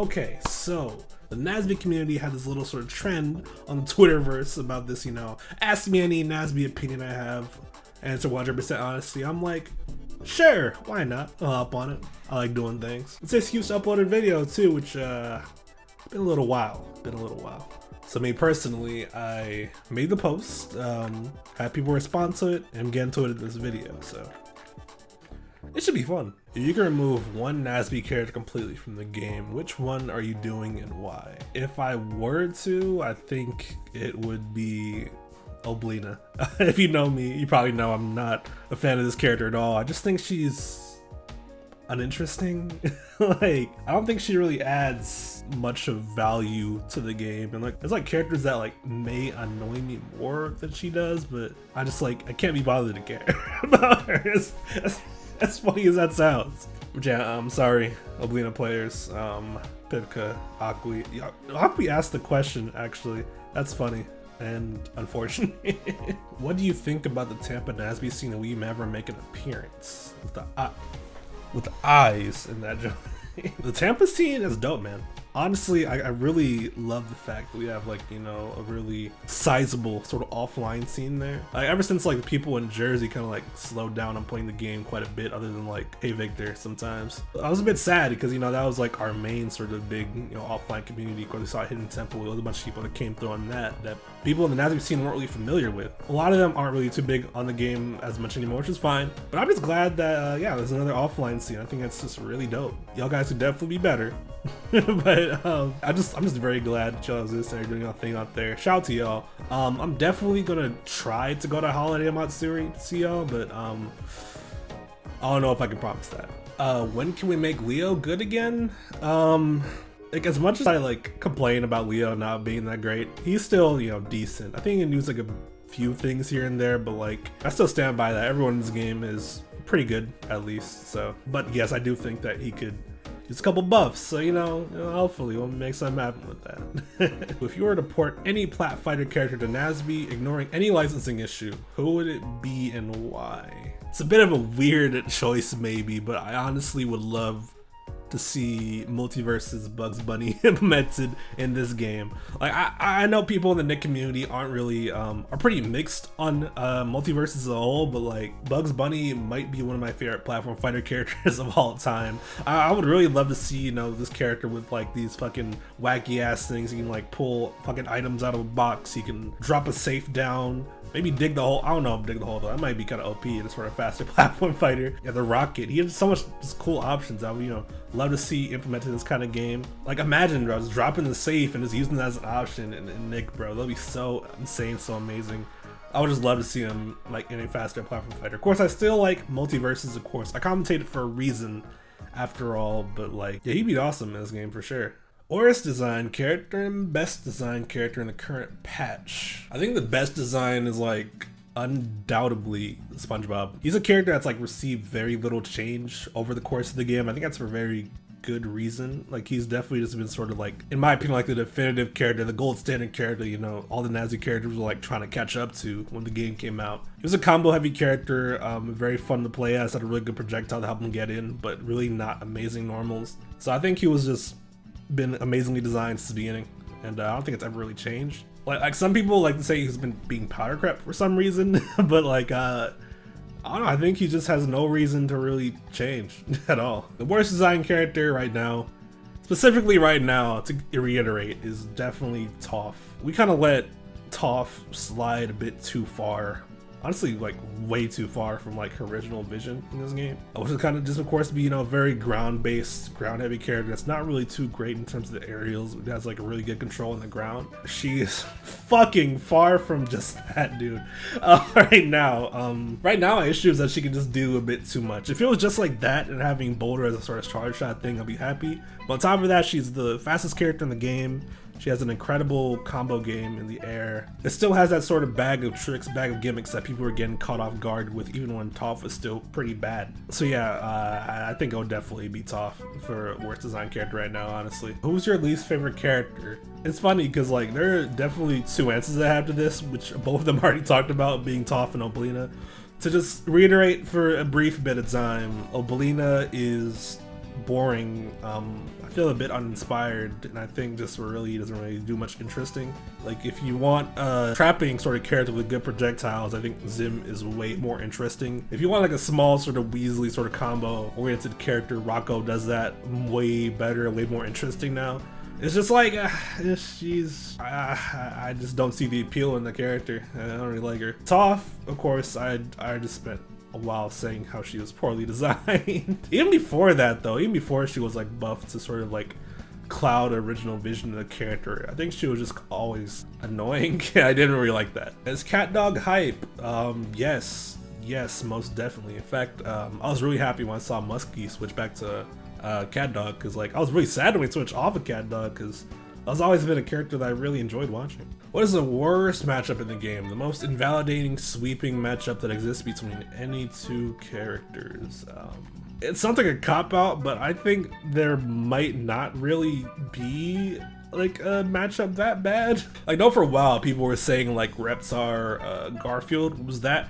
Okay, so the nasb community had this little sort of trend on the Twitterverse about this, ask me any nasb opinion I have, and it's a 100% honesty. I'm like, sure, why not? I'll hop on it. I like doing things. It's an excuse to upload a video too, which been a little while. So me personally, I made the post, had people respond to it, and I'm getting to it in this video, so it should be fun. If you can remove one nasb character completely from the game, which one are you doing and why? If I were to, I think it would be Oblina. If you know me, you probably know I'm not a fan of this character at all. I just think she's uninteresting. I don't think she really adds much of value to the game, and there's characters that may annoy me more than she does, but I can't be bothered to care about her. As funny as that sounds. Yeah, I'm sorry, Oblina players. Pipka, Akwi. Yeah, Akwi asked the question, actually. That's funny and unfortunate. What do you think about the Tampa nasb scene, and will you ever make an appearance? With the eyes in that joke. The Tampa scene is dope, man. Honestly, I really love the fact that we have a really sizable sort of offline scene there. Ever since the people in Jersey kind of slowed down on playing the game quite a bit, other than Hey Victor sometimes. I was a bit sad because that was our main sort of big offline community. Of course, we saw Hidden Temple. There was a bunch of people that came through on that people in the nasb scene weren't really familiar with. A lot of them aren't really too big on the game as much anymore, which is fine. But I'm just glad that there's another offline scene. I think that's just really dope. Y'all guys could definitely be better. But I'm just very glad that y'all exist and are doing your thing out there. Shout out to y'all. I'm definitely gonna try to go to Holiday Matsuri to see y'all, but I don't know if I can promise that. When can we make Leo good again? As much as I complain about Leo not being that great, he's still decent. I think he needs a few things here and there, but I still stand by that. Everyone in this game is pretty good, at least. So, but yes, I do think that he could use a couple buffs. So hopefully we'll make something happen with that. If you were to port any plat fighter character to nasb, ignoring any licensing issue, who would it be and why? It's a bit of a weird choice maybe, but I honestly would love to see Multiverse's Bugs Bunny implemented in this game. I know people in the Nick community aren't really are pretty mixed on Multiverse as a whole, but Bugs Bunny might be one of my favorite platform fighter characters of all time. I would really love to see this character with these fucking wacky ass things. He can pull fucking items out of a box. He can drop a safe down. Maybe dig the hole. I don't know if dig the hole though. That might be kind of OP and sort of faster platform fighter. Yeah, the rocket. He has so much just cool options. I would love to see implemented in this kind of game. Imagine, bro, just dropping the safe and just using that as an option in Nick, bro. That'll be so insane, so amazing. I would just love to see him in a faster platform fighter. Of course, I still like Multiverses. Of course, I commentated for a reason, after all. But yeah, he'd be awesome in this game for sure. Worst design character and best design character in the current patch. I think the best design is undoubtedly SpongeBob. He's a character that's received very little change over the course of the game. I think that's for very good reason. He's definitely just been sort of in my opinion, the definitive character, the gold standard character, all the nasb characters were trying to catch up to when the game came out. He was a combo heavy character, very fun to play as, had a really good projectile to help him get in, but really not amazing normals. So I think he was just been amazingly designed since the beginning, and I don't think it's ever really changed. Some people like to say he's been being powder crept for some reason, but I don't know, I think he just has no reason to really change at all. The worst design character right now, specifically right now, to reiterate, is definitely Toph. We kind of let Toph slide a bit too far. Honestly, way too far from her original vision in this game. Which is kind of just, of course, be very ground-based, ground-heavy character that's not really too great in terms of the aerials. It has a really good control on the ground. She is fucking far from just that, dude. Right now, my issue is that she can just do a bit too much. If it was just that and having Boulder as a sort of charge shot thing, I'd be happy. But on top of that, she's the fastest character in the game. She has an incredible combo game in the air. It still has that sort of bag of tricks, bag of gimmicks that people were getting caught off guard with, even when Toph was still pretty bad. So yeah, I think it would definitely be Toph for worst design character right now, honestly. Who's your least favorite character? It's funny because there are definitely two answers I have to this, which both of them already talked about, being Toph and Oblina. To just reiterate for a brief bit of time, Oblina is boring. I feel a bit uninspired, and I think just really doesn't really do much interesting. Like, if you want a trapping sort of character with good projectiles, I think Zim is way more interesting. If you want like a small sort of Weasley sort of combo oriented character, Rocco does that way better, way more interesting now. It's just like, I just don't see the appeal in the character. I don't really like her. Toph, of course, I just spent a while saying how she was poorly designed. Even before that though, even before she was like buffed to sort of like Cloud original vision of the character, I think she was just always annoying. I didn't really like that. As Cat Dog hype, yes, most definitely. In fact, I was really happy when I saw Muskie switch back to Cat Dog, because like I was really sad when we switched off of Cat Dog, because that's always been a character that I really enjoyed watching. What is the worst matchup in the game? The most invalidating, sweeping matchup that exists between any two characters. It sounds like a cop-out, but I think there might not really be like a matchup that bad. I know for a while people were saying like Reptar Garfield was that,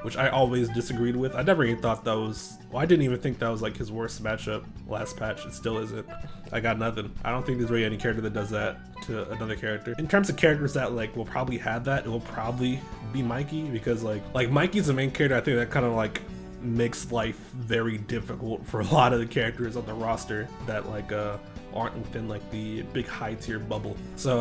which I always disagreed with. I never even thought that was, well, I didn't even think that was like his worst matchup last patch. It still isn't. I got nothing. I don't think there's really any character that does that to another character. In terms of characters that like will probably have that, it will probably be Mikey, because like Mikey's the main character I think that kind of like makes life very difficult for a lot of the characters on the roster that like aren't within like the big high tier bubble. So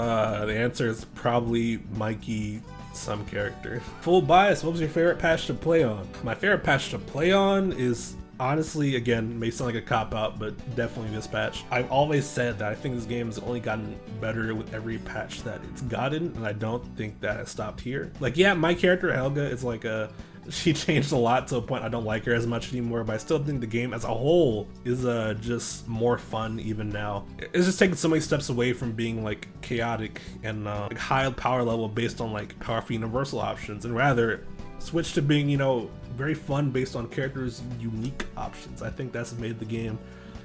the answer is probably Mikey, some character. Full bias, what was your favorite patch to play on? My favorite patch to play on is honestly, again, may sound like a cop-out, but definitely this patch. I've always said that I think this game has only gotten better with every patch that it's gotten, and I don't think that has stopped here. Like, yeah, my character Helga is like she changed a lot to a point I don't like her as much anymore, but I still think the game as a whole is just more fun even now. It's just taking so many steps away from being like chaotic and like high power level based on like powerful universal options, and rather switch to being, you know, very fun based on characters' unique options. I think that's made the game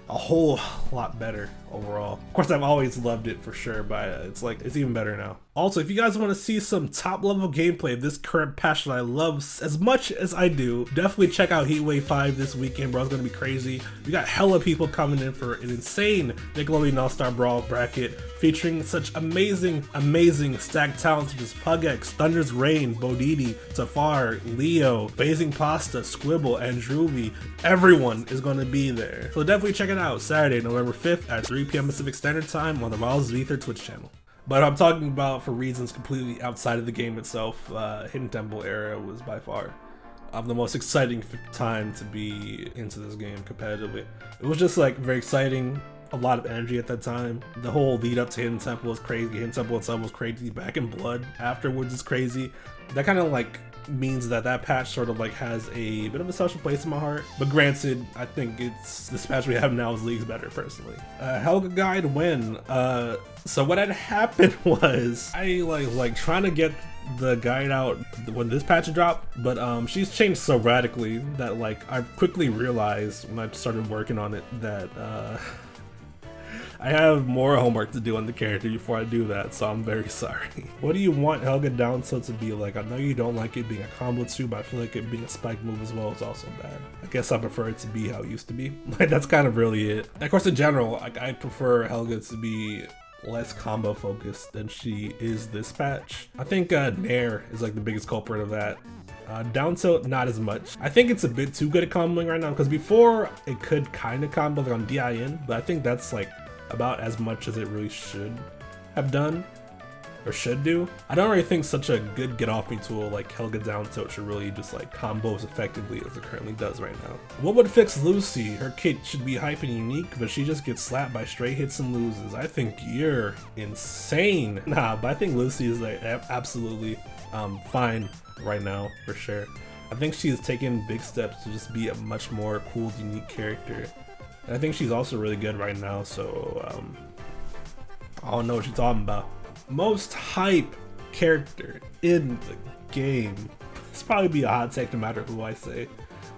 a whole lot better overall. Of course, I've always loved it for sure, but it's like, it's even better now. Also, if you guys want to see some top level gameplay of this current patch that I love as much as I do, definitely check out Heatwave 5 this weekend, bro. It's gonna be crazy. We got hella people coming in for an insane Nickelodeon All-Star Brawl bracket featuring such amazing stacked talents such as Pugex, Thunder's Rain, Bodidi, Safar, Leo, Basing Pasta, Squibble, and Druvi. Everyone is gonna be there. So definitely check it out Saturday, November 5th at 3 p.m. Pacific Standard Time on the Rawls Ether Twitch channel. But I'm talking about for reasons completely outside of the game itself. Hidden Temple era was by far the most exciting time to be into this game competitively. It was just like very exciting, a lot of energy at that time. The whole lead up to Hidden Temple was crazy. Hidden Temple itself was crazy. Back in Blood afterwards is crazy. That kind of like means that patch sort of like has a bit of a special place in my heart. But granted, I think this patch we have now is leagues better personally. Helga guide when? So what had happened was I like trying to get the guide out when this patch dropped, but she's changed so radically that like I quickly realized when I started working on it that I have more homework to do on the character before I do that, so I'm very sorry. What do you want Helga down tilt to be like? I know you don't like it being a combo too, but I feel like it being a spike move as well is also bad. I guess I prefer it to be how it used to be. Like, that's kind of really it. Of course, in general, like, I prefer Helga to be less combo focused than she is this patch. I think Nair is like the biggest culprit of that. Down tilt, not as much. I think it's a bit too good at comboing right now, because before it could kind of combo like on DIN, but I think that's like about as much as it really should have done or should do. I don't really think such a good get off me tool like Helga down tilt should really just like combo as effectively as it currently does right now. What would fix Lucy? Her kit should be hype and unique, but she just gets slapped by straight hits and loses. I think you're insane. Nah, but I think Lucy is like absolutely fine right now for sure. I think she's taken big steps to just be a much more cool, unique character. And I think she's also really good right now, so I don't know what you're talking about. Most hype character in the game. It's probably be a hot take no matter who I say.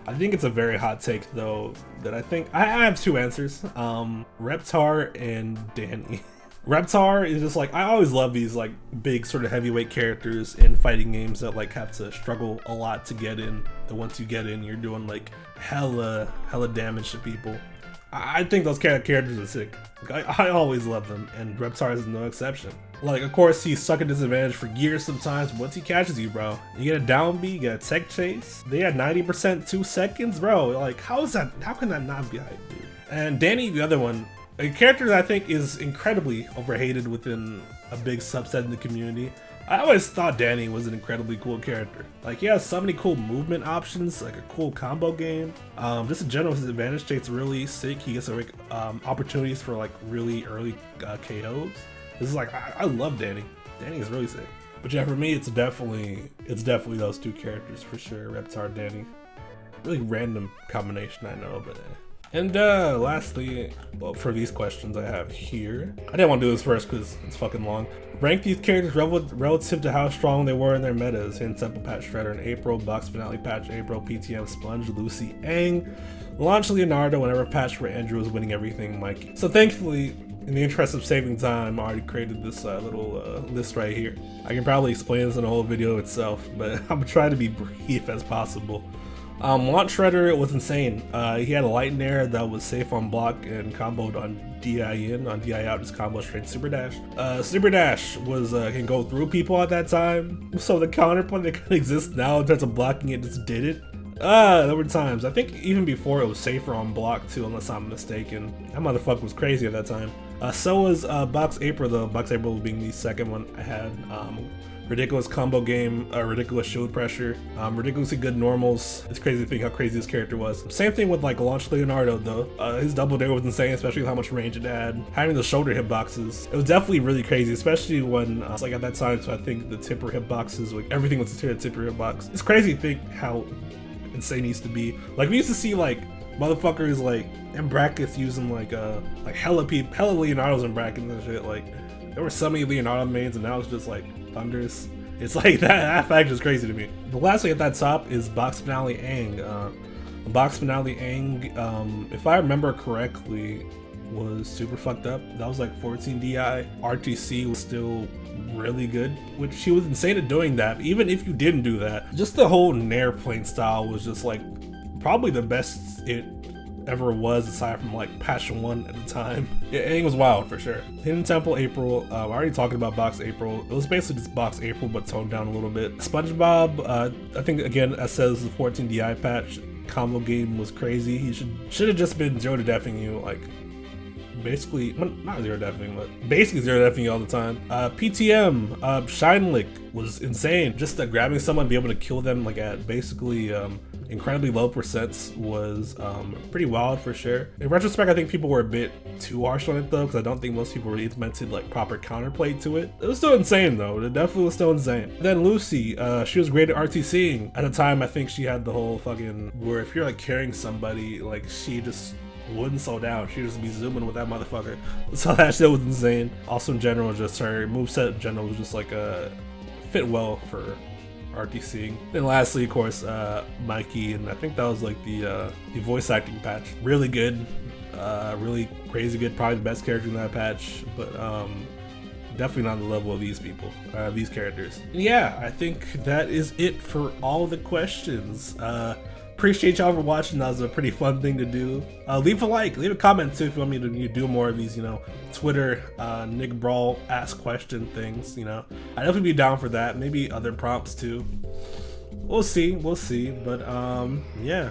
I think it's a very hot take though, that I think I have two answers. Reptar and Danny. Reptar is just like, I always love these like big sort of heavyweight characters in fighting games that like have to struggle a lot to get in. And once you get in, you're doing like hella damage to people. I think those characters are sick. I always love them, and Reptar is no exception. Like, of course, he's stuck at disadvantage for years sometimes, but once he catches you, bro, you get a down B, you get a tech chase. They had 90% 2 seconds, bro. Like, how can that not be hype, dude? And Danny, the other one, a character that I think is incredibly overhated within a big subset in the community. I always thought Danny was an incredibly cool character. Like, he has so many cool movement options, like a cool combo game. Just in general, his advantage state's really sick. He gets like opportunities for like really early KOs. This is like, I love Danny. Danny is really sick. But yeah, for me, it's definitely those two characters for sure. Reptar, Danny. Really random combination, I know, but. And lastly, well, for these questions I have here, I didn't want to do this first because it's fucking long. Rank these characters relative to how strong they were in their metas. Hidden Temple patch Shredder in April, Box Finale patch April, PTM Sponge, Lucy, Aang, launch Leonardo whenever patch for Andrew was winning everything, Mikey. So thankfully, in the interest of saving time, I already created this little list right here. I can probably explain this in a whole video itself, but I'm gonna try to be brief as possible. Launch Shredder was insane. He had a light nair that was safe on block and comboed on DI in, on DI out, just combo straight Super Dash. Super Dash was can go through people at that time, so the counterpoint that could exist now in terms of blocking it just did it. There were times, I think even before it was safer on block too, unless I'm mistaken. That motherfucker was crazy at that time. So was Box April though, Box April being the second one I had. Ridiculous combo game, ridiculous shield pressure, ridiculously good normals. It's crazy to think how crazy this character was. Same thing with like Launch Leonardo though. His double dare was insane, especially with how much range it had. Having the shoulder hitboxes, it was definitely really crazy, especially when like at that time. So I think the tipper hitboxes, like everything was considered a tipper hitbox. It's crazy to think how insane he used to be. Like we used to see like motherfuckers like in brackets using like hella Leonardos in brackets and shit. Like there were so many Leonardo mains, and now it's just like thunders. It's like that fact is crazy to me. The last thing at that top is Box Finale Aang. Box Finale Aang, if I remember correctly, was super fucked up. That was like 14 DI. RTC was still really good, which she was insane at doing that. Even if you didn't do that, just the whole Nair playing style was just like probably the best it ever was, aside from like patch 1 at the time. Yeah, Aang was wild for sure. Hidden Temple April, I already talked about Box April. It was basically just Box April but toned down a little bit. SpongeBob, I think again, as says the 14 DI patch, combo game was crazy. He should have just been zero to deafing you, like basically, not zero deafing, but basically zero deafing you all the time. PTM, Shinelick was insane. Just grabbing someone, be able to kill them like at basically incredibly low percents was pretty wild for sure. In retrospect, I think people were a bit too harsh on it though, because I don't think most people really implemented like proper counterplay to it. It was still insane though. It definitely was still insane. Then Lucy, she was great at RTCing. At the time, I think she had the whole fucking where if you're like carrying somebody, like she just wouldn't slow down. She'd just be zooming with that motherfucker. So that shit was insane. Also in general, just her moveset in general was just like fit well for RTCing. Then lastly, of course, Mikey, and I think that was like the voice acting patch. Really good, really crazy good. Probably the best character in that patch, but definitely not on the level of these people, these characters. And yeah, I think that is it for all the questions. Appreciate y'all for watching. That was a pretty fun thing to do. Leave a like, leave a comment too if you want me to do more of these, you know, Twitter, Nick Brawl ask question things, you know. I'd definitely be down for that. Maybe other prompts too. We'll see, but yeah.